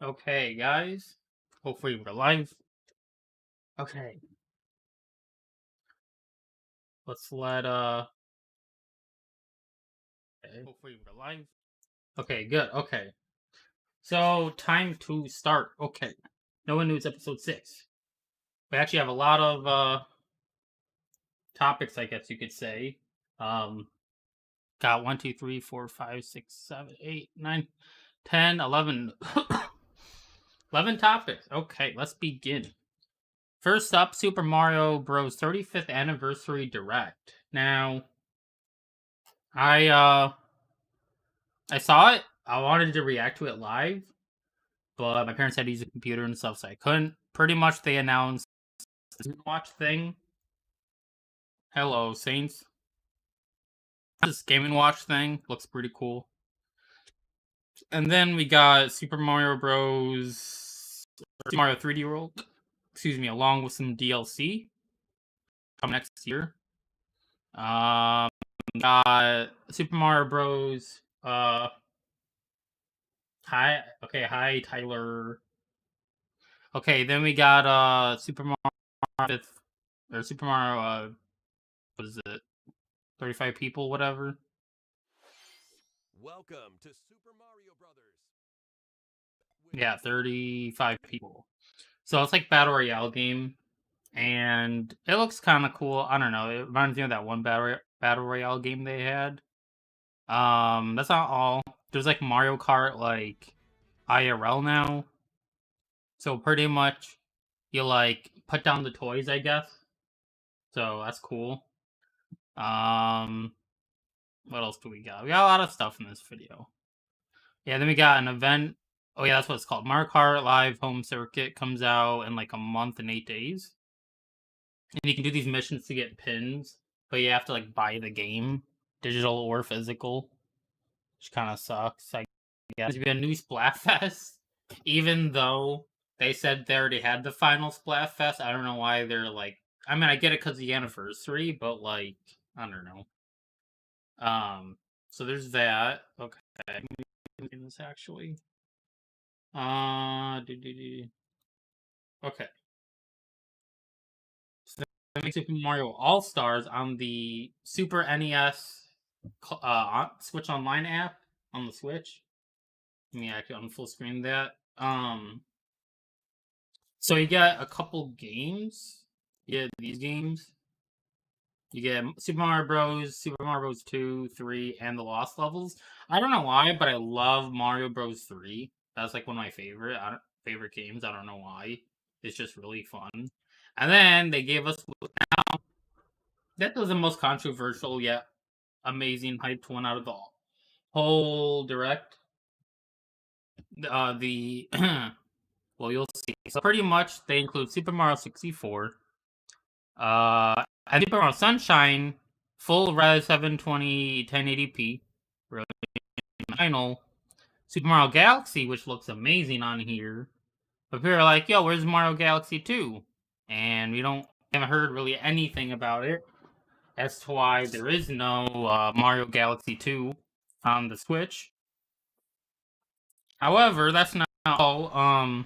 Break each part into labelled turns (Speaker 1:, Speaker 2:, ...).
Speaker 1: Okay, guys. Hopefully we're live. Okay. Let's let okay. Hopefully we're live. Okay, good. Okay. So time to start. Okay. No One News episode 6. We actually have a lot of topics, I guess you could say. Um got 1, 2, 3, 4, 5, 6, 7, 8, 9, 10, 11 11 topics. Okay, let's begin. First up, Super Mario Bros. 35th Anniversary Direct. Now, I saw it. I wanted to react to it live, but my parents had to use a computer and stuff, so I couldn't. Pretty much, they announced the watch thing. Hello, Saints. This Game & Watch thing looks pretty cool. And then we got Super Mario Bros. Super Mario 3D World. Excuse me, along with some DLC coming next year. Got Super Mario Bros. Hi Tyler. Okay, then we got Super Mario 5th or Super Mario what is it? 35 people, whatever.
Speaker 2: Welcome to Super Mario Brothers.
Speaker 1: Yeah, 35 people. So it's like Battle Royale game. And it looks kind of cool. I don't know. It reminds me of that one Battle Royale game they had. That's not all. There's like Mario Kart like IRL now. So pretty much you like put down the toys, I guess. So that's cool. Um what else do we got? We got a lot of stuff in this video. Yeah, then we got an event. Oh yeah, that's what it's called. Mario Kart Live Home Circuit comes out in like a month and 8 days. And you can do these missions to get pins, but you have to like buy the game, digital or physical, which kind of sucks. I guess it'd be a new Splatfest, even though they said they already had the final Splatfest. I don't know why they're like. I mean, I get it because the anniversary, but like, I don't know. So there's that. Okay, in this actually. Okay. So that makes Super Mario All Stars on the Super NES Switch Online app on the Switch. Let me actually on full screen that. So you get a couple games. You get these games. You get Super Mario Bros, Super Mario Bros 2, 3, and the Lost Levels. I don't know why, but I love Mario Bros 3. That's like one of my favorite games. I don't know why. It's just really fun. And then they gave us that was the most controversial yet amazing hyped one out of the whole direct. The well, you'll see. So pretty much they include Super Mario 64, and Super Mario Sunshine, full res 720 1080p, really final. Super Mario Galaxy, which looks amazing on here. But people are like, yo, where's Mario Galaxy 2? And we haven't heard really anything about it as to why there is no Mario Galaxy 2 on the Switch. However, that's not all.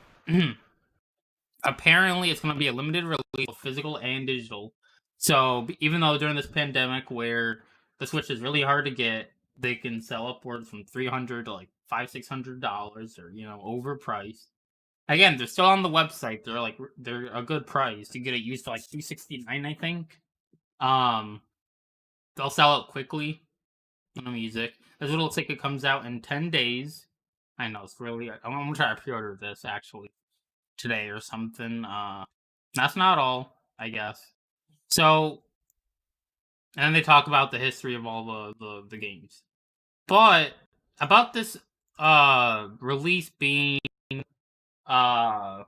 Speaker 1: Apparently, it's going to be a limited release, physical and digital. So even though during this pandemic where the Switch is really hard to get, they can sell upwards from $300 to like $500-$600, or overpriced. Again, they're still on the website. They're a good price. You get it used for like $269, I think. They'll sell out quickly on the music. This little ticket comes out in 10 days. I know it's really. I'm gonna try to pre-order this actually today or something. That's not all, I guess. So, and then they talk about the history of all the games. But about this release being yeah,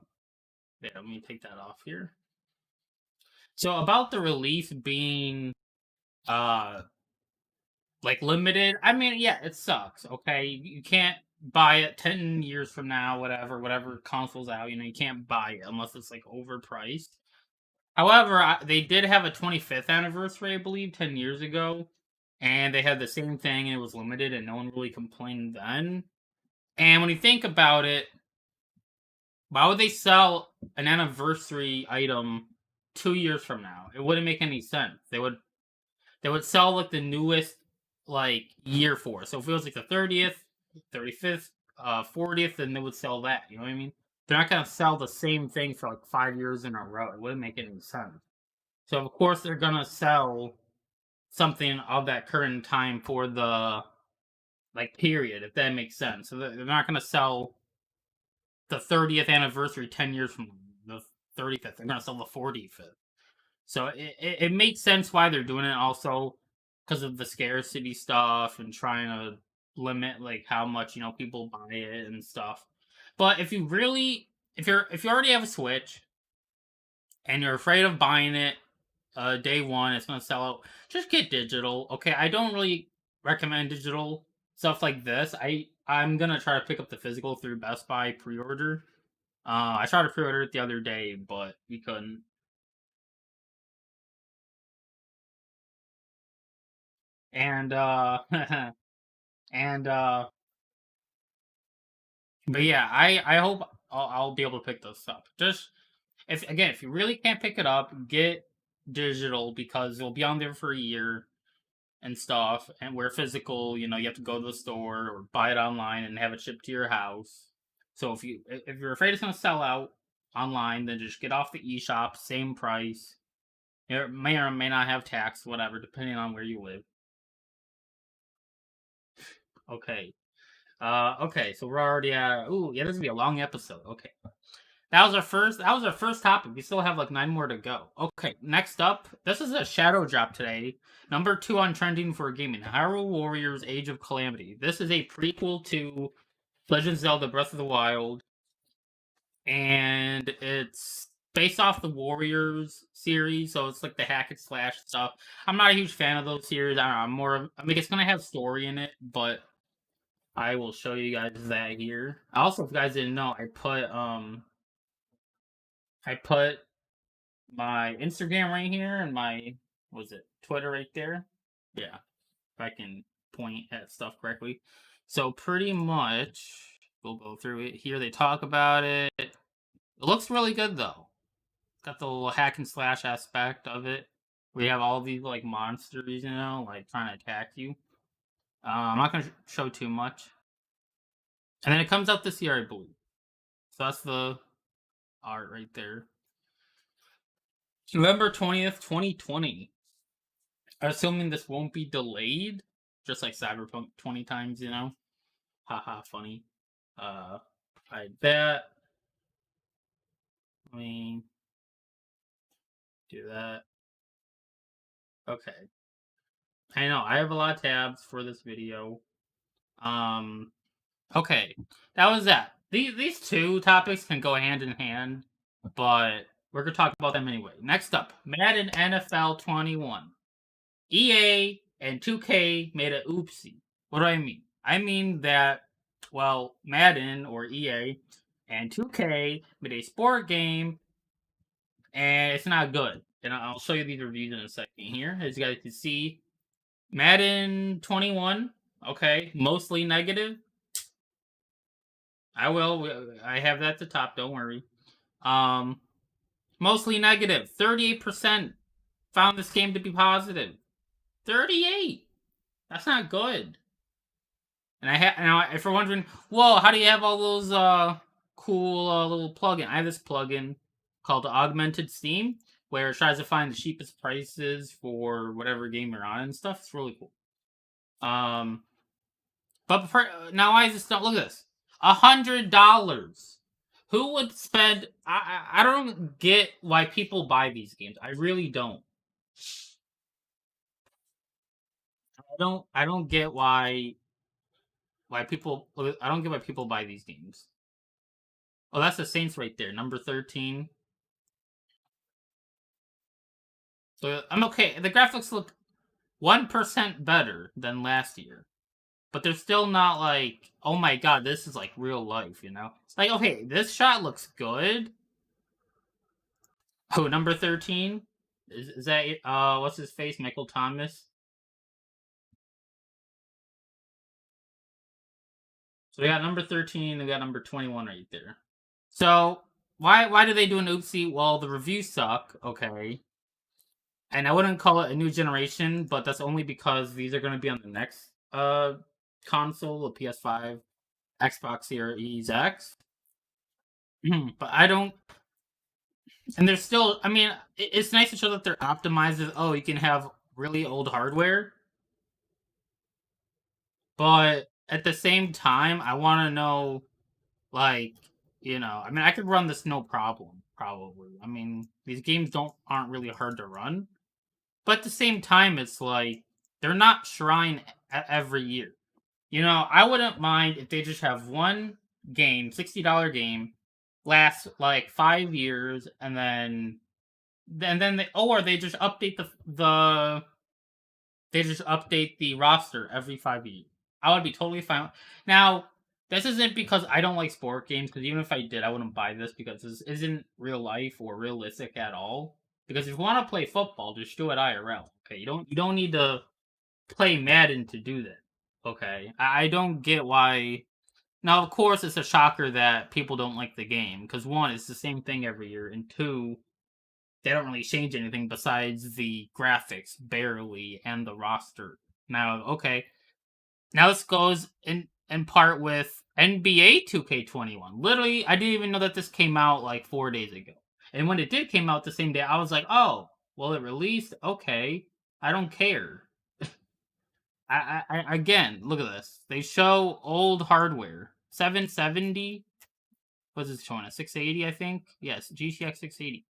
Speaker 1: let me take that off here. So about the release being uh like limited, I mean, yeah, it sucks, okay? You can't buy it 10 years from now, whatever console's out, you can't buy it unless it's like overpriced. However, they did have a 25th anniversary, I believe, 10 years ago, and they had the same thing, and it was limited, and no one really complained then. And when you think about it, Why would they sell an anniversary item 2 years from now? It wouldn't make any sense. They would sell like the newest like year for it. So if it was like the 30th, 35th, 40th, then they would sell that. You know what I mean? They're not gonna sell the same thing for like 5 years in a row. It wouldn't make any sense. So of course they're gonna sell something of that current time for the like period, if that makes sense. So they're not gonna sell the 30th anniversary 10 years from the 35th. They're gonna sell the 45th. So it makes sense why they're doing it also because of the scarcity stuff and trying to limit like how much people buy it and stuff. But if you already have a Switch and you're afraid of buying it day one, it's gonna sell out. Just get digital, okay? I don't really recommend digital stuff like this. I'm gonna try to pick up the physical through Best Buy pre-order. I tried to pre-order it the other day, but we couldn't. And and but yeah, I hope I'll be able to pick this up. Just if you really can't pick it up, get digital because it'll be on there for a year and stuff. And where physical, you have to go to the store or buy it online and have it shipped to your house. So if you're afraid it's gonna sell out online, then just get off the eShop, same price. It may or may not have tax, whatever, depending on where you live. Okay. Okay, so we're already at. Ooh, yeah, this is gonna be a long episode. Okay. That was our first topic. We still have like 9 more to go. Okay, next up, this is a shadow drop today. Number 2 on trending for gaming. Hyrule Warriors: Age of Calamity. This is a prequel to Legend of Zelda: Breath of the Wild, and it's based off the Warriors series, so it's like the hack and slash stuff. I'm not a huge fan of those series. I don't know, I'm more of, I mean, it's gonna have story in it, but I will show you guys that here. Also, if you guys didn't know, I put my Instagram right here and my was it Twitter right there. Yeah, if I can point at stuff correctly. So pretty much we'll go through it here. They talk about it. It looks really good though. Got the little hack and slash aspect of it. We have all these like monsters, like trying to attack you. I'm not gonna show too much. And then it comes out this year, I believe. So that's the art right there. November 20th, 2020. Assuming this won't be delayed, just like Cyberpunk 20 times, Haha, funny. I bet. Let me do that. Okay. I know, I have a lot of tabs for this video. Um, okay. That was that. These two topics can go hand in hand, but we're gonna talk about them anyway. Next up, Madden NFL 21. EA and 2K made a oopsie. What do I mean? I mean that, well, Madden or EA and 2K made a sport game and it's not good. And I'll show you these reviews in a second here. As you guys can see, Madden 21, okay, mostly negative. I will. I have that at the top, don't worry. Um, Mostly negative. 38% found this game to be positive. 38. That's not good. And now, if you're wondering, whoa, how do you have all those cool little plugin? I have this plugin called Augmented Steam, where it tries to find the cheapest prices for whatever game you're on and stuff. It's really cool. But now I just don't look at this. $100. Who would spend? I don't get why people buy these games. I really don't. I don't get why people. I don't get why people buy these games. Oh, that's the Saints right there, number 13. So I'm okay. The graphics look 1% better than last year, but they're still not like, oh my god, this is like real life, It's like, okay, this shot looks good. Oh, number 13? Is that what's his face? Michael Thomas? So we got number 13, we got number 21 right there. So why do they do an oopsie? Well, the reviews suck. Okay, and I wouldn't call it a new generation, but that's only because these are going to be on the next console, the PS5, Xbox Series X. But I don't, and they're still. I mean, it's nice to show that they're optimized. Oh, you can have really old hardware, but at the same time, I want to know, like, I mean, I could run this no problem, probably. I mean, these games don't aren't really hard to run, but at the same time, it's like they're not shrine every year. I wouldn't mind if they just have one game, $60 game, lasts like 5 years, and then they just update the roster every 5 years. I would be totally fine. Now, this isn't because I don't like sport games, because even if I did, I wouldn't buy this because this isn't real life or realistic at all. Because if you want to play football, just do it IRL. Okay, you don't need to play Madden to do that. Okay, I don't get why. Now, of course, it's a shocker that people don't like the game because one, it's the same thing every year, and two, they don't really change anything besides the graphics barely and the roster. Now, okay, now this goes in part with NBA 2K21. Literally, I didn't even know that this came out like 4 days ago. And when it did came out the same day, I was like, oh, well, it released. Okay, I don't care. Again, look at this. They show old hardware. 770. What's it showing? A 680, I think. Yes, GTX 680.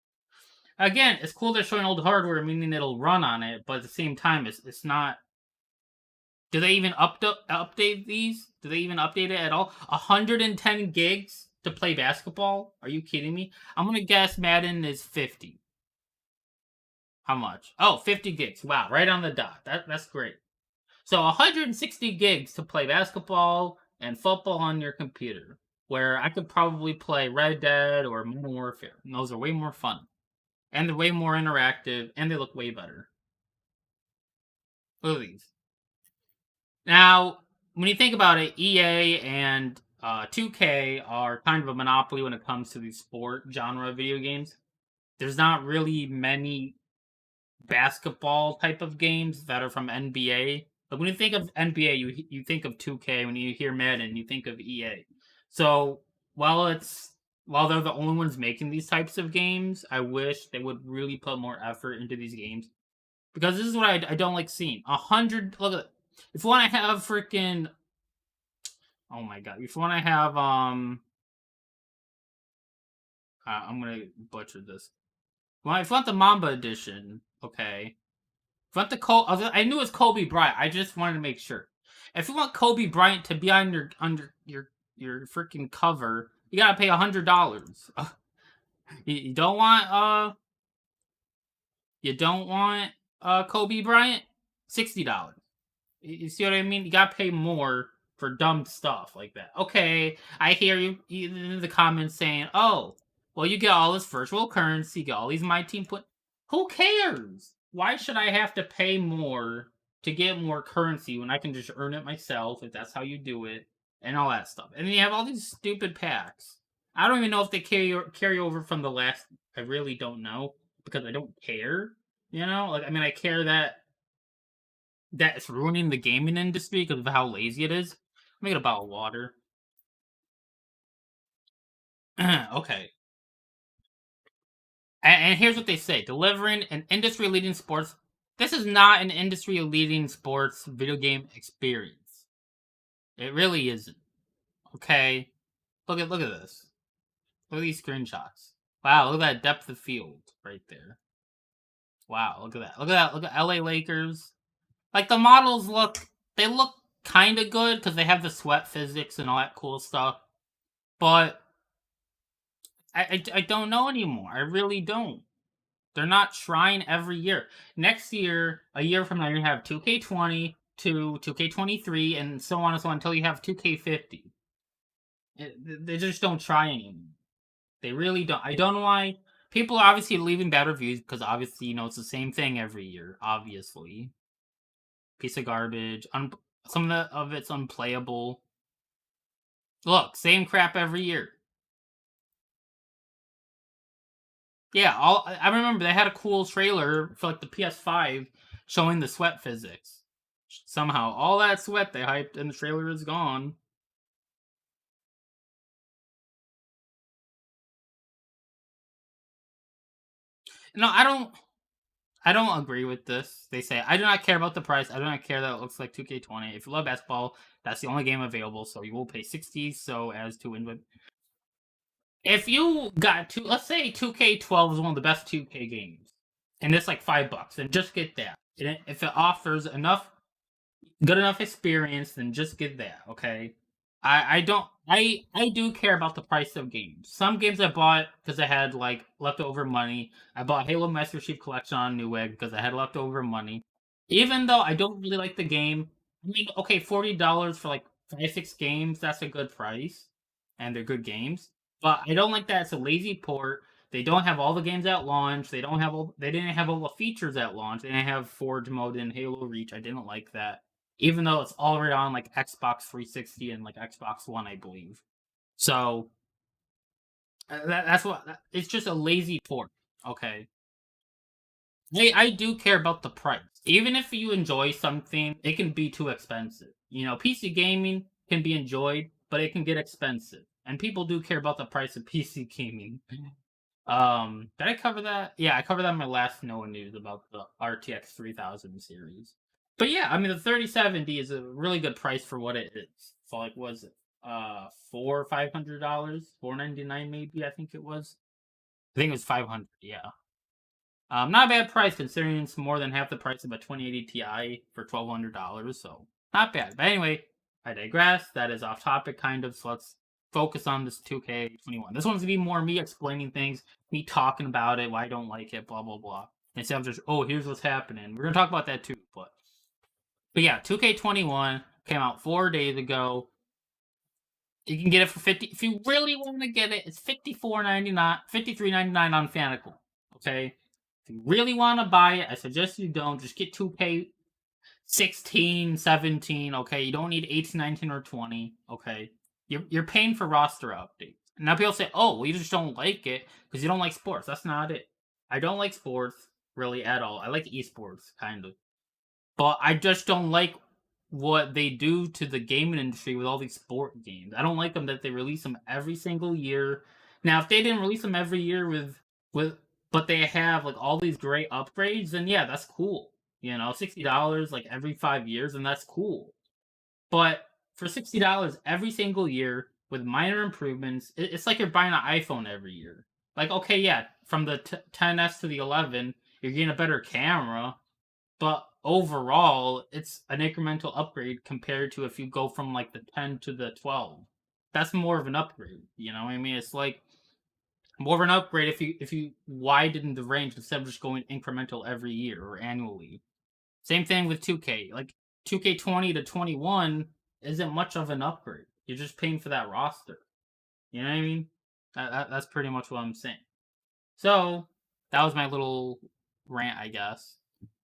Speaker 1: Again, it's cool they're showing old hardware, meaning it'll run on it, but at the same time, it's not. Do they even update these? Do they even update it at all? 110 gigs to play basketball? Are you kidding me? I'm gonna guess Madden is 50. How much? Oh, 50 gigs. Wow, right on the dot. That's great. So 160 gigs to play basketball and football on your computer, where I could probably play Red Dead or Modern Warfare. And those are way more fun, and they're way more interactive, and they look way better. Look at these. Now, when you think about it, EA and 2K are kind of a monopoly when it comes to these sport genre video games. There's not really many basketball type of games that are from NBA. Like when you think of NBA, you think of 2K. When you hear Madden, you think of EA. So while they're the only ones making these types of games, I wish they would really put more effort into these games because this is what I don't like seeing. 100. Look at, if you want to have freaking, oh my god, if you want to have I'm gonna butcher this. Well, if you want the Mamba edition, okay. If you want the I knew it was Kobe Bryant. I just wanted to make sure. If you want Kobe Bryant to be on your freaking cover, you gotta pay $100. You don't want Kobe Bryant, $60. You see what I mean? You gotta pay more for dumb stuff like that. Okay, I hear you in the comments saying, "Oh, well, you get all this virtual currency, you get all these my team put." Who cares? Why should I have to pay more to get more currency when I can just earn it myself if that's how you do it and all that stuff? And then you have all these stupid packs. I don't even know if they carry over from the last. I really don't know because I don't care. Like I mean, I care that it's ruining the gaming industry because of how lazy it is. Let me get a bottle of water. Okay. And here's what they say: delivering an industry-leading sports. This is not an industry-leading sports video game experience. It really isn't. Okay. Look at this. Look at these screenshots. Wow, look at that depth of field right there. Wow, look at that. Look at that. Look at LA Lakers. Like the models they look kind of good because they have the sweat physics and all that cool stuff. But I don't know anymore. I really don't. They're not trying every year. Next year, a year from now, you're gonna have 2K20 to 2K23 and so on and so on until you have 2K50. They just don't try anymore. They really don't. I don't know why. People are obviously leaving bad reviews because obviously it's the same thing every year. Obviously, piece of garbage. Some of it's unplayable. Look, same crap every year. Yeah, I remember they had a cool trailer for like the PS5 showing the sweat physics. Somehow, all that sweat they hyped in the trailer is gone. No, I don't agree with this. They say I do not care about the price. I do not care that it looks like 2K20. If you love basketball, that's the only game available, so you will pay 60 so as to win. If you got two, let's say 2K12 is one of the best 2K games, and it's like $5, then just get that. And if it offers enough good enough experience, then just get that. Okay. I don't I do care about the price of games. Some games I bought because I had like leftover money. I bought Halo Master Chief Collection on Newegg because I had leftover money. Even though I don't really like the game, I mean, okay, $40 for like 5, 6 games, that's a good price, and they're good games. But I don't like that it's a lazy port. They don't have all the games at launch. They didn't have all the features at launch. They didn't have Forge mode and Halo Reach. I didn't like that, even though it's already on like Xbox 360 and like Xbox One, I believe. So that's what it's just a lazy port. Okay, I do care about the price. Even if you enjoy something, it can be too expensive. You know, PC gaming can be enjoyed, but it can get expensive, and people do care about the price of PC gaming. Did I cover that? Yeah, I covered that in my last Noah news about the RTX 3000 series. But yeah, I mean the 3070 is a really good price for what it is. So like was it four or $500? $499 maybe, I think it was. I think it was 500, yeah. Not a bad price considering it's more than half the price of a 2080 Ti for $1,200, so not bad. But anyway, I digress. That is off topic, kind of. So let's focus on this 2K21. This one's gonna be more me explaining things, me talking about it, why I don't like it, blah blah blah. Instead of just, oh, here's what's happening. We're gonna talk about that too, but yeah, 2K21 came out 4 days ago. You can get it for 50. If you really want to get it, it's 54.99, 53.99 on Fanacle. Okay, if you really want to buy it, I suggest you don't. Just get 2K16, 17. Okay, you don't need 18, 19, or 20. Okay, you're paying for roster updates. Now people say, oh, well, you just don't like it because you don't like sports. That's not it. I don't like sports really at all. I like esports kind of. But I just don't like what they do to the gaming industry with all these sport games. I don't like them that they release them every single year. Now, if they didn't release them every year with but they have like all these great upgrades, then yeah, that's cool. You know, $60 like every 5 years, and that's cool. But for $60 every single year with minor improvements, it's like you're buying an iPhone every year. Like, okay, yeah, from the 10s to the 11, you're getting a better camera, but overall, it's an incremental upgrade compared to if you go from like the 10 to the 12. That's more of an upgrade, you know what I mean? It's like more of an upgrade if you widen the range instead of just going incremental every year or annually. Same thing with 2K. Like 2K20 to 21 isn't much of an upgrade. You're just paying for that roster. You know what I mean? That's pretty much what I'm saying. So that was my little rant, I guess.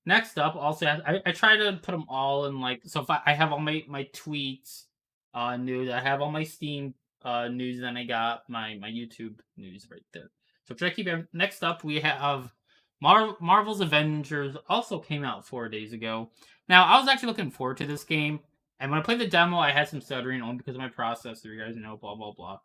Speaker 1: Next up, also I try to put them all in like so. If I have all my tweets, news, I have all my Steam news, and I got my YouTube news right there. So try to keep it. Next up, we have Marvel's Avengers. Also came out 4 days ago. Now I was actually looking forward to this game, and when I played the demo, I had some stuttering only because of my processor. You guys know, blah blah blah.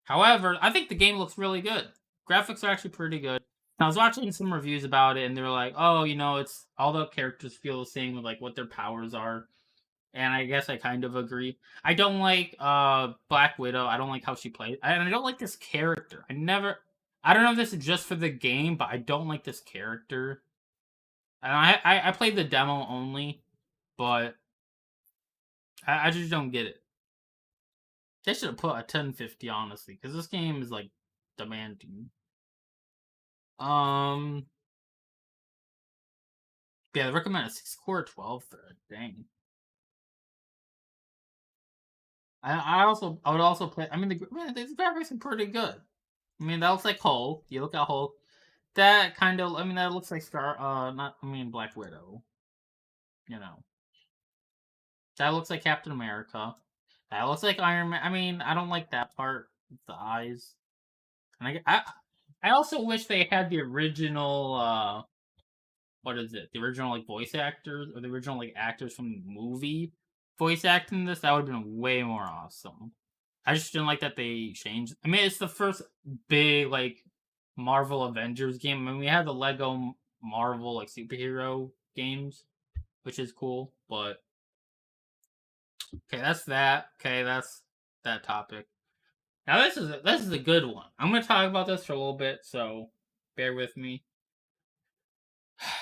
Speaker 1: However, I think the game looks really good. Graphics are actually pretty good. And I was watching some reviews about it, and they were like, "Oh, you know, it's all the characters feel the same with like what their powers are." And I guess I kind of agree. I don't like Black Widow. I don't like how she plays, and I don't like this character. I don't know if this is just for the game, but I don't like this character. And I played the demo only, but I just don't get it. They should have put a 1050 honestly, because this game is like demanding. Um, yeah, I recommend a 6 core 12 thread. Dang. I would also play. I mean, the graphics are pretty good. I mean, that looks like Hulk. You look at Hulk. That kind of. I mean, that looks like Scar. Not. I mean, Black Widow. You know, that looks like Captain America. That looks like Iron Man. I mean, I don't like that part. The eyes. And I also wish they had the original what is it? The original like voice actors or the original like actors from the movie voice acting this. That would have been way more awesome. I just didn't like that they changed. I mean, it's the first big like Marvel Avengers game. I mean, we had the Lego Marvel like superhero games, which is cool. But okay, that's that. Okay, that's that topic. Now this is a good one. I'm gonna talk about this for a little bit, so bear with me.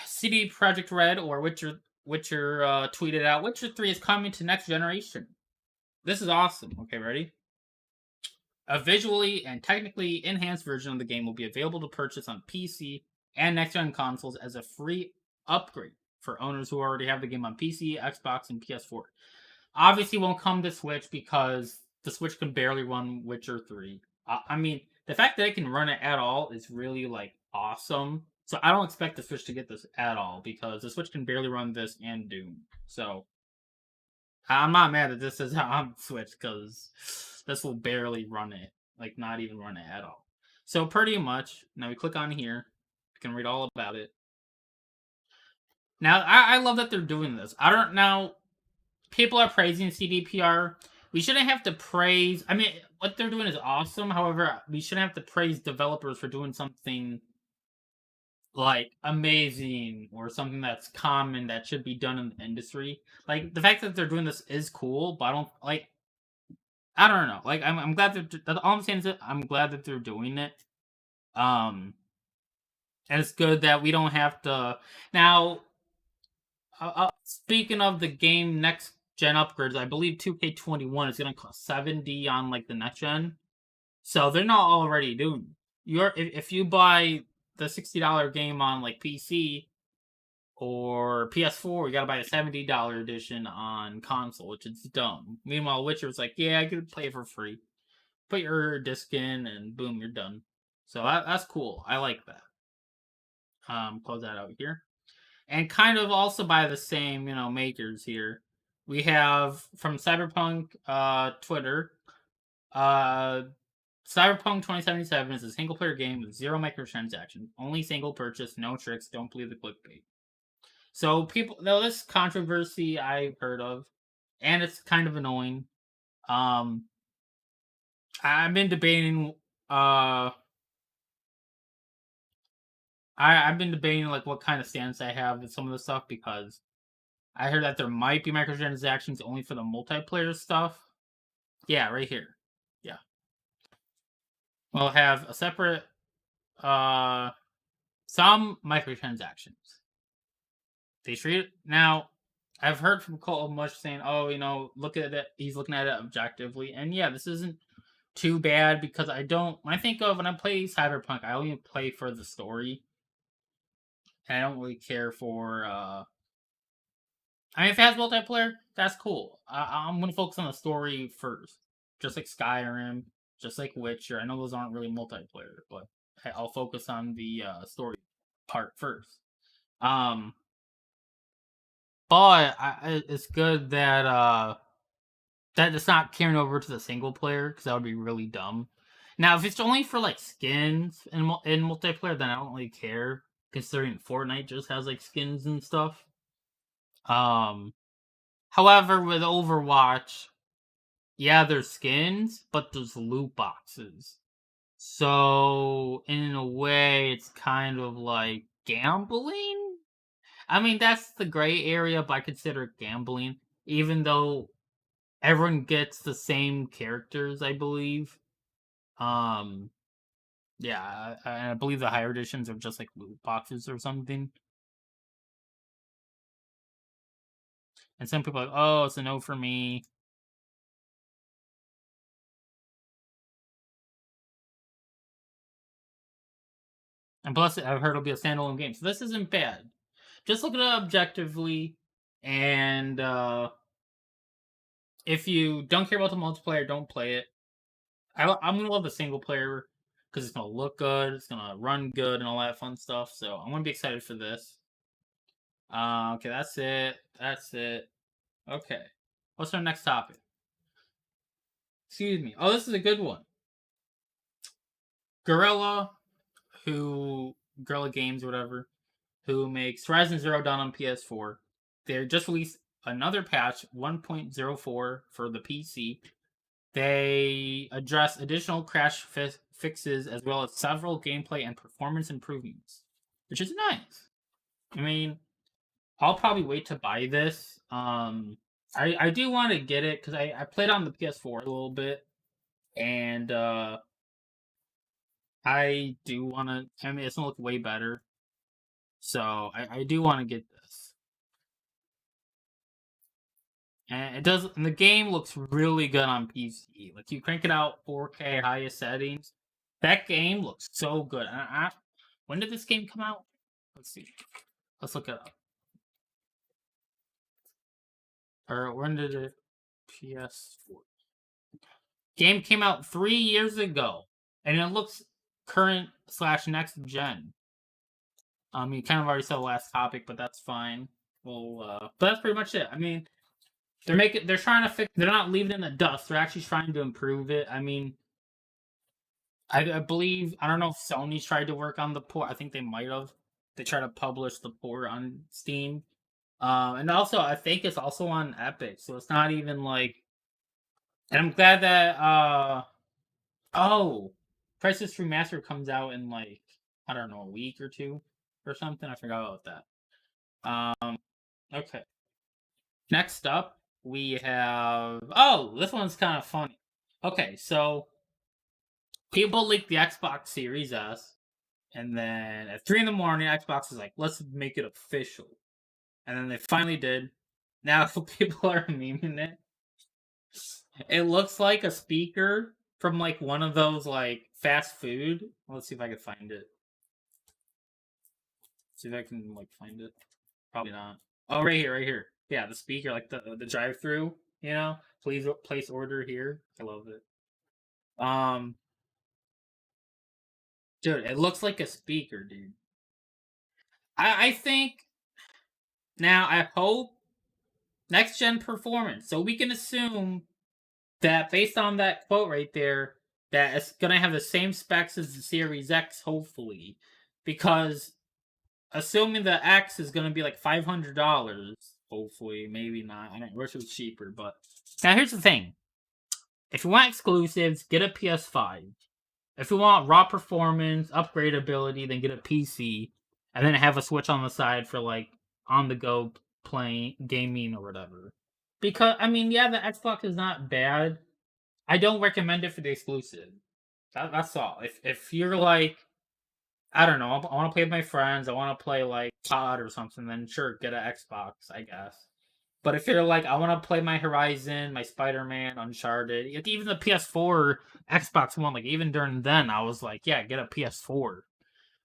Speaker 1: CD Project Red or Witcher tweeted out Witcher 3 is coming to next generation. This is awesome. Okay, ready? A visually and technically enhanced version of the game will be available to purchase on PC and next gen consoles as a free upgrade for owners who already have the game on PC, Xbox, and PS4. Obviously, won't come to Switch because the Switch can barely run Witcher 3. I mean, the fact that it can run it at all is really like awesome. So I don't expect the Switch to get this at all because the Switch can barely run this and Doom. So I'm not mad that this is on Switch because this will barely run it, like not even run it at all. So pretty much, now we click on here, you can read all about it. Now I love that they're doing this. I don't know. People are praising CDPR. We shouldn't have to praise. I mean, what they're doing is awesome. However, we shouldn't have to praise developers for doing something like amazing or something that's common that should be done in the industry. Like the fact that they're doing this is cool, but I don't like. I don't know. Like I'm glad that all I'm saying is that I'm glad that they're doing it. Um, and it's good that we don't have to now. Speaking of the game next gen upgrades, I believe 2K21 is going to cost 70 on like the next gen. So they're not already doing. You're if you buy the $60 game on like PC or PS4, you got to buy a $70 edition on console, which is dumb. Meanwhile, Witcher was like, yeah, I could play it for free. Put your disc in, and boom, you're done. So that's cool. I like that. Close that out here. And kind of also by the same makers here, we have from Cyberpunk Twitter, uh Cyberpunk 2077 is a single player game with zero microtransactions, only single purchase, no tricks, don't believe the clickbait. So people know this controversy I've heard of, and it's kind of annoying. um I've been debating I've been debating like what kind of stance I have with some of the stuff because I heard that there might be microtransactions only for the multiplayer stuff. Yeah, right here. Yeah. We'll have a separate uh some microtransactions. They treat it now. I've heard from Cole much saying, "Oh, look at it. He's looking at it objectively." And yeah, this isn't too bad because I don't. When I play Cyberpunk, I only play for the story. And I don't really care for. I mean, if it has multiplayer, that's cool. I'm gonna focus on the story first, just like Skyrim, just like Witcher. I know those aren't really multiplayer, but I'll focus on the story part first. Um, but it's good that that it's not carrying over to the single player because that would be really dumb. Now, if it's only for like skins in multiplayer, then I don't really care. Considering Fortnite just has like skins and stuff. Um, However, with Overwatch, yeah, there's skins, but there's loot boxes. So in a way, it's kind of like gambling. I mean, that's the gray area, but I consider it gambling, even though everyone gets the same characters, I believe. Um, yeah, I believe the higher editions are just like loot boxes or something. And some people are like, oh, it's a no for me. And plus, I've heard it'll be a standalone game, so this isn't bad. Just look at it objectively, and if you don't care about the multiplayer, don't play it. I'm gonna love the single player because it's gonna look good, it's gonna run good, and all that fun stuff. So I'm gonna be excited for this. Okay, that's it. That's it. Okay, what's our next topic? Excuse me. Oh, this is a good one. Gorilla. who Guerrilla Games, whatever, who makes Horizon Zero Dawn on PS4. They just released another patch, 1.04 for the PC. They address additional crash fixes as well as several gameplay and performance improvements, which is nice. I mean, I'll probably wait to buy this. I do want to get it because I played on the PS4 a little bit, and I do want to. I mean, it's gonna look way better, so I do want to get this. And it does. And the game looks really good on PC. Like you crank it out 4K highest settings, that game looks so good. When did this game come out? Let's see. Let's look it up. Or when did it? PS4. Game came out 3 years ago, and it looks current slash next gen. You kind of already said the last topic, but that's fine. Well, but that's pretty much it. I mean, they're trying to fix. They're not leaving it in the dust. They're actually trying to improve it. I mean, I believe I don't know if Sony's tried to work on the port. I think they might have. They try to publish the port on Steam, and also I think it's also on Epic, so it's not even like. And I'm glad that oh, Crisis Remastered comes out in like I don't know a week or two or something. I forgot about that. Okay. Next up, we have. Oh, this one's kind of funny. Okay, so people leaked the Xbox Series S, and then at 3 in the morning, Xbox is like, let's make it official. And then they finally did. Now people are memeing it. It looks like a speaker from like one of those like fast food. Let's see if I can find it. See if I can like find it. Probably not. Oh, right here, right here. Yeah, the speaker, like the drive-through. You know, please place order here. I love it. Um, dude, it looks like a speaker, dude. I think now. I hope next gen performance. So we can assume that based on that quote right there, that it's gonna have the same specs as the Series X, hopefully, because assuming the X is gonna be like $500, hopefully, maybe not. I don't wish it was cheaper, but now here's the thing: if you want exclusives, get a PS5. If you want raw performance, upgradability, then get a PC, and then have a Switch on the side for like on the go playing gaming or whatever. Because I mean, yeah, the Xbox is not bad. I don't recommend it for the exclusive. That's all. If you're like, I don't know, I want to play with my friends, I want to play like COD or something, then sure, get an Xbox, I guess. But if you're like, I want to play my Horizon, my Spider Man, Uncharted, like even the PS4, Xbox One, like even during then, I was like, yeah, get a PS4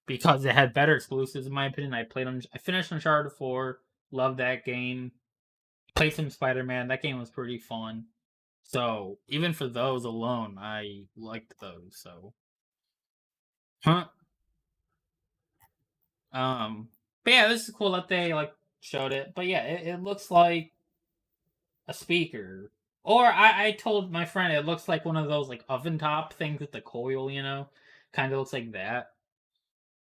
Speaker 1: because it had better exclusives in my opinion. I finished Uncharted 4, loved that game. Played some Spider Man, that game was pretty fun. So even for those alone, I liked those. So, huh? But yeah, this is cool that they like showed it. But yeah, it looks like a speaker. Or I told my friend it looks like one of those like oven top things with the coil, you know? Kind of looks like that.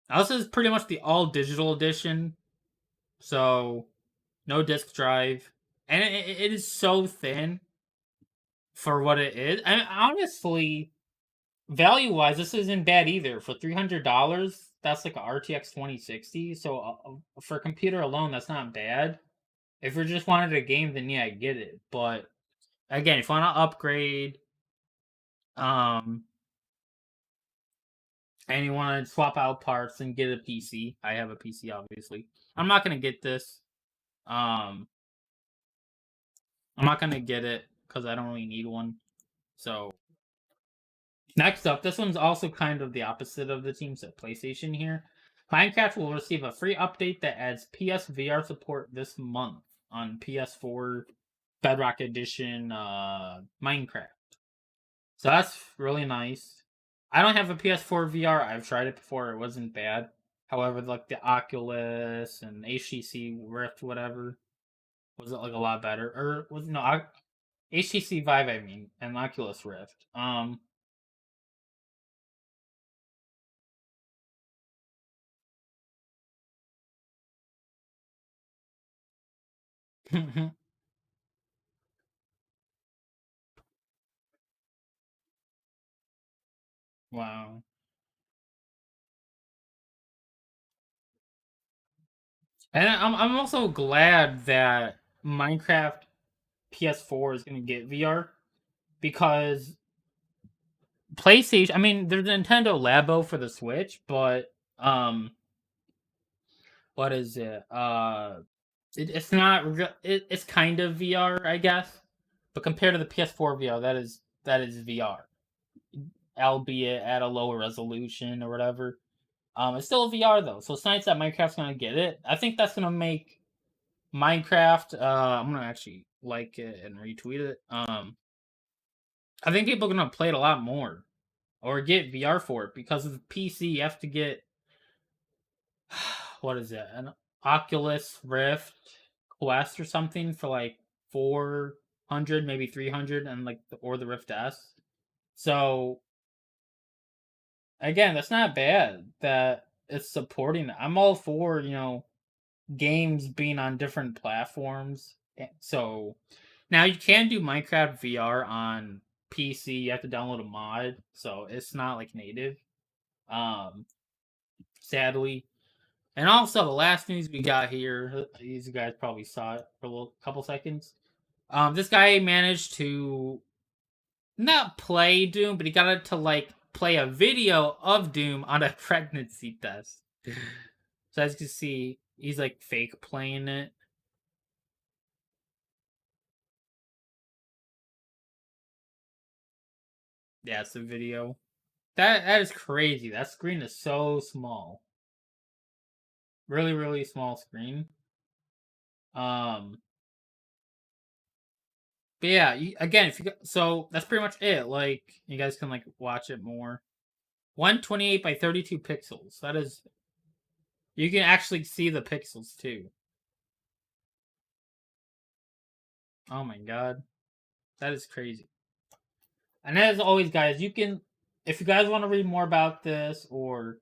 Speaker 1: Now, this is pretty much the all digital edition. So, no disk drive. And it is so thin for what it is. And honestly, value wise, this isn't bad either. For $300, that's like a RTX 2060. So, for a computer alone, that's not bad. If you just wanted a game, then yeah, I get it. But again, if you want to upgrade, um, and you want to swap out parts and get a PC, I have a PC, obviously. I'm not gonna get this. Um, I'm not gonna get it because I don't really need one. So next up, this one's also kind of the opposite of the teams at PlayStation here. Minecraft will receive a free update that adds PSVR support this month on PS4 Bedrock Edition Minecraft. So that's really nice. I don't have a PS4 VR. I've tried it before. It wasn't bad. However, like the Oculus and HTC Rift, whatever, was it like a lot better? Or was no HTC Vive, I mean, and Oculus Rift. Wow. And I'm also glad that Minecraft PS4 is going to get VR because PlayStation. I mean, there's Nintendo Labo for the Switch, but what is it? It's not. It's kind of VR, I guess, but compared to the PS4 VR, that is VR, albeit at a lower resolution or whatever. It's still VR though, so it's nice that Minecraft's gonna get it. I think that's gonna make Minecraft. I'm gonna actually like it and retweet it. I think people are gonna play it a lot more or get VR for it because of the PC. You have to get what is it? An Oculus Rift Quest or something for like 400, maybe 300, and like or the Rift S. So again, that's not bad that it's supporting it. I'm all for games being on different platforms. So now you can do Minecraft VR on PC. You have to download a mod, so it's not like native. Um, Sadly, and also the last news we got here. These guys probably saw it for a couple seconds. This guy managed to not play Doom, but he got it to like play a video of Doom on a pregnancy test. So as you can see, he's like fake playing it. Yeah, it's a video. That is crazy. That screen is so small. Really, really small screen. Um, but yeah, again, if you so that's pretty much it. Like you guys can like watch it more. 128 by 32 pixels. That is, you can actually see the pixels too. Oh my god, that is crazy. And as always, guys, you can, if you guys want to read more about this or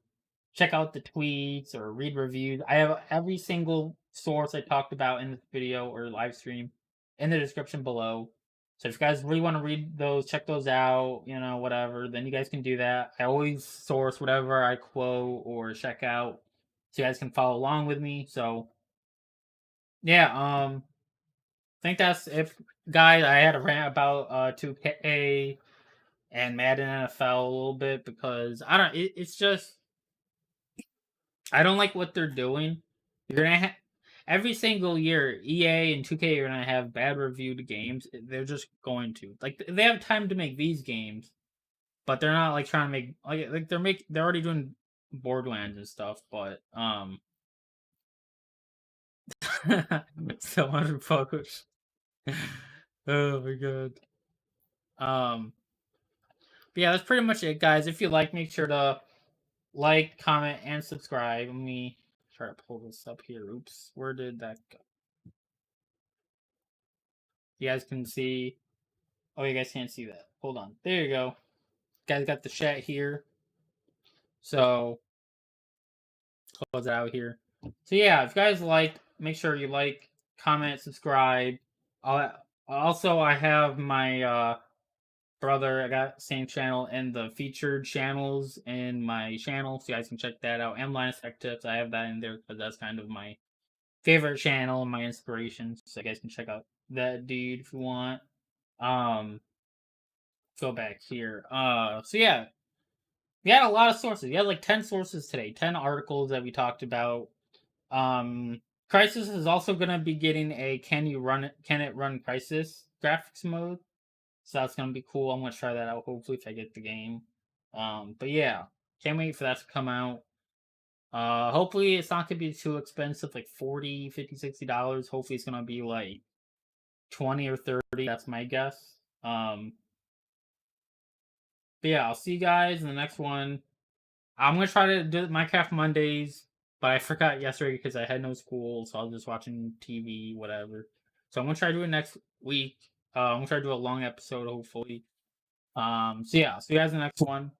Speaker 1: check out the tweets or read reviews, I have every single source I talked about in this video or live stream in the description below. So if you guys really want to read those, check those out, whatever, then you guys can do that. I always source whatever I quote or check out so you guys can follow along with me. So yeah, I think that's it, guys. I had a rant about 2K and Madden NFL a little bit because I don't. It's just I don't like what they're doing. You're gonna every single year, EA and 2K are gonna have bad reviewed games. They're just going to like they have time to make these games, but they're not like trying to make like they're already doing Borderlands and stuff. But so much focus. Oh my god. Um, but yeah, that's pretty much it, guys. If you like, make sure to like, comment, and subscribe. Let me try to pull this up here. Oops, where did that go? You guys can see. Oh, you guys can't see that. Hold on. There you go. Guys got the chat here. So close it out here. So yeah, if you guys like, make sure you like, comment, subscribe. Also, I have my brother. I got same channel and the featured channels in my channel, so you guys can check that out. And Linus Tech Tips, I have that in there because that's kind of my favorite channel and my inspiration. So you guys can check out that dude if you want. Um, go back here. So yeah, we had a lot of sources. We had like 10 sources today, 10 articles that we talked about. Um, Crisis is also gonna be getting a can it run Crisis graphics mode. So that's gonna be cool. I'm gonna try that out hopefully if I get the game. But yeah, can't wait for that to come out. Hopefully it's not gonna be too expensive, like 40, 50, $60. Hopefully it's gonna be like 20 or 30. That's my guess. But yeah, I'll see you guys in the next one. I'm gonna try to do Minecraft Mondays, but I forgot yesterday because I had no school, so I was just watching TV, whatever. So I'm gonna try to do it next week. I'm gonna try to do a long episode, hopefully. So yeah, see you guys in the next one.